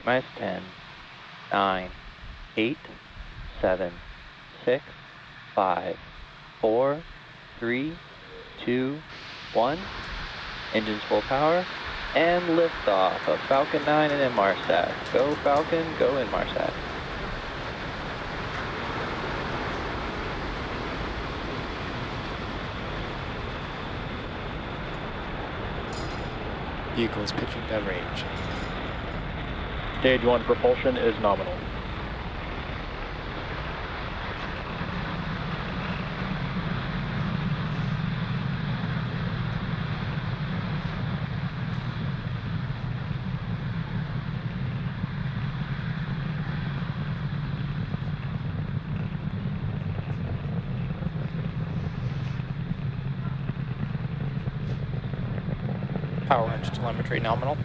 minus 10, 9, 8, 7, 6, 5, 4, 3, 2, 1. Engines full power, and liftoff of Falcon 9 and Inmarsat. Go Falcon, go Inmarsat. Vehicle is pitching downrange. Stage 1 propulsion is nominal. Power engine telemetry nominal.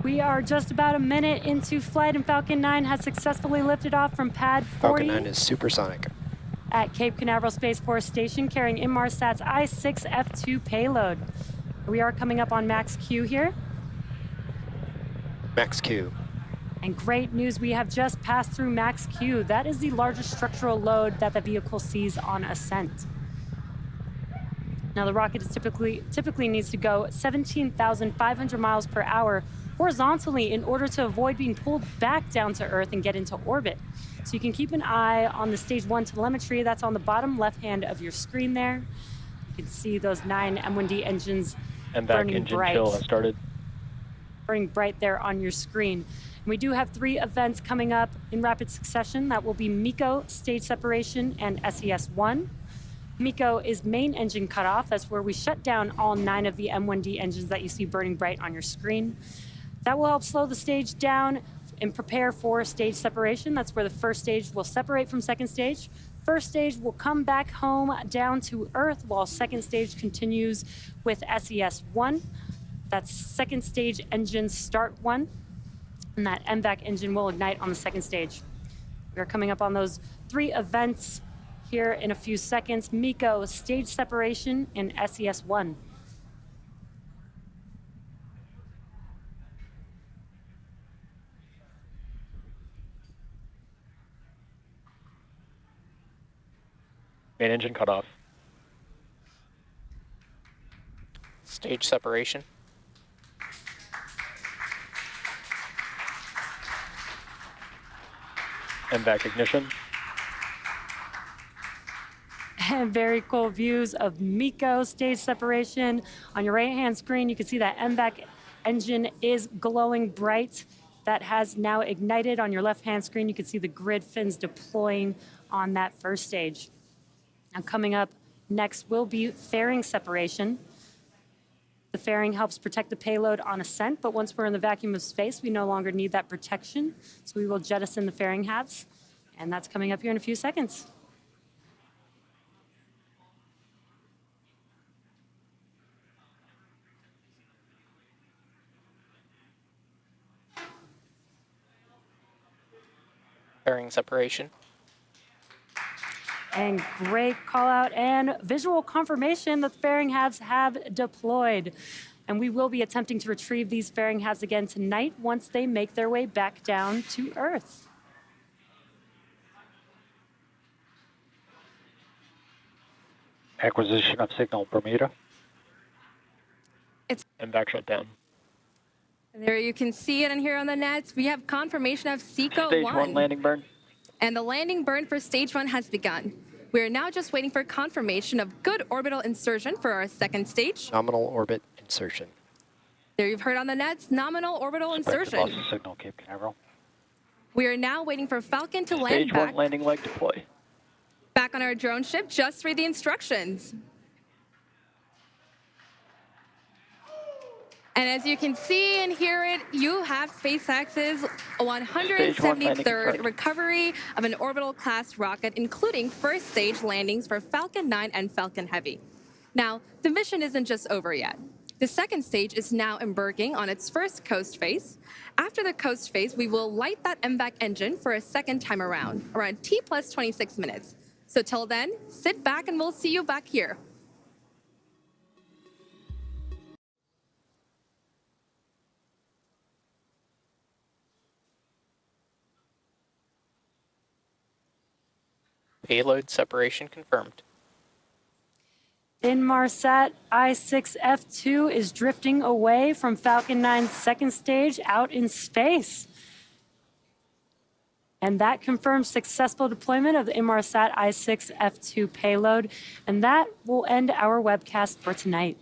We are just about a minute into flight, and Falcon 9 has successfully lifted off from pad 40 Falcon 9 is supersonic. at Cape Canaveral Space Force Station, carrying Inmarsat's I-6F2 payload. We are coming up on max Q here. Max Q. And great news, we have just passed through max Q. That is the largest structural load that the vehicle sees on ascent. Now the rocket is typically needs to go 17,500 miles per hour horizontally in order to avoid being pulled back down to Earth and get into orbit. So you can keep an eye on the stage 1 telemetry. That's on the bottom left hand of your screen there. You can see those 9 M1D engines And that burning engine bright. chill has started. Burning bright there on your screen. And we do have 3 events coming up in rapid succession. That will be MECO, stage separation, and SES-1. MECO is main engine cutoff. That's where we shut down all 9 of the M1D engines that you see burning bright on your screen. That will help slow the stage down and prepare for stage separation. That's where the first stage will separate from second stage. First stage will come back home down to Earth, while second stage continues with SES-1. That's second stage engine start 1. And that MVAC engine will ignite on the second stage. We're coming up on those 3 events here in a few seconds. MECO, stage separation, and SES-1. Main engine cutoff. Stage separation. MVAC ignition. And very cool views of MECO stage separation. On your right-hand screen, you can see that MVAC engine is glowing bright. That has now ignited. On your left-hand screen, you can see the grid fins deploying on that first stage. Now coming up next will be fairing separation. The fairing helps protect the payload on ascent, but once we're in the vacuum of space, we no longer need that protection. So we will jettison the fairing halves, and that's coming up here in a few seconds. Fairing separation. And great call out and visual confirmation that the fairing halves have deployed. And we will be attempting to retrieve these fairing halves again tonight once they make their way back down to Earth. Acquisition of signal Bermuda. It's MVAC shutdown. there you can see it and here on the nets. We have confirmation of SECO Stage 1. 1 landing burn. And the landing burn for stage 1 has begun. We are now just waiting for confirmation of good orbital insertion for our second stage. Nominal orbit insertion. There you've heard on the nets, nominal orbital Expected loss insertion. of signal Cape Canaveral. We are now waiting for Falcon to land Stage 1 back. landing leg deploy. Back on our drone ship, just read the instructions. And as you can see and hear it, you have SpaceX's 173rd recovery of an orbital class rocket, including first stage landings for Falcon 9 and Falcon Heavy. Now, the mission isn't just over yet. The second stage is now embarking on its first coast phase. After the coast phase, we will light that MVAC engine for a second time around T plus 26 minutes. So till then, sit back and we'll see you back here. Payload separation confirmed. Inmarsat I-6F2 is drifting away from Falcon 9's second stage out in space. And that confirms successful deployment of the Inmarsat I-6F2 payload. And that will end our webcast for tonight.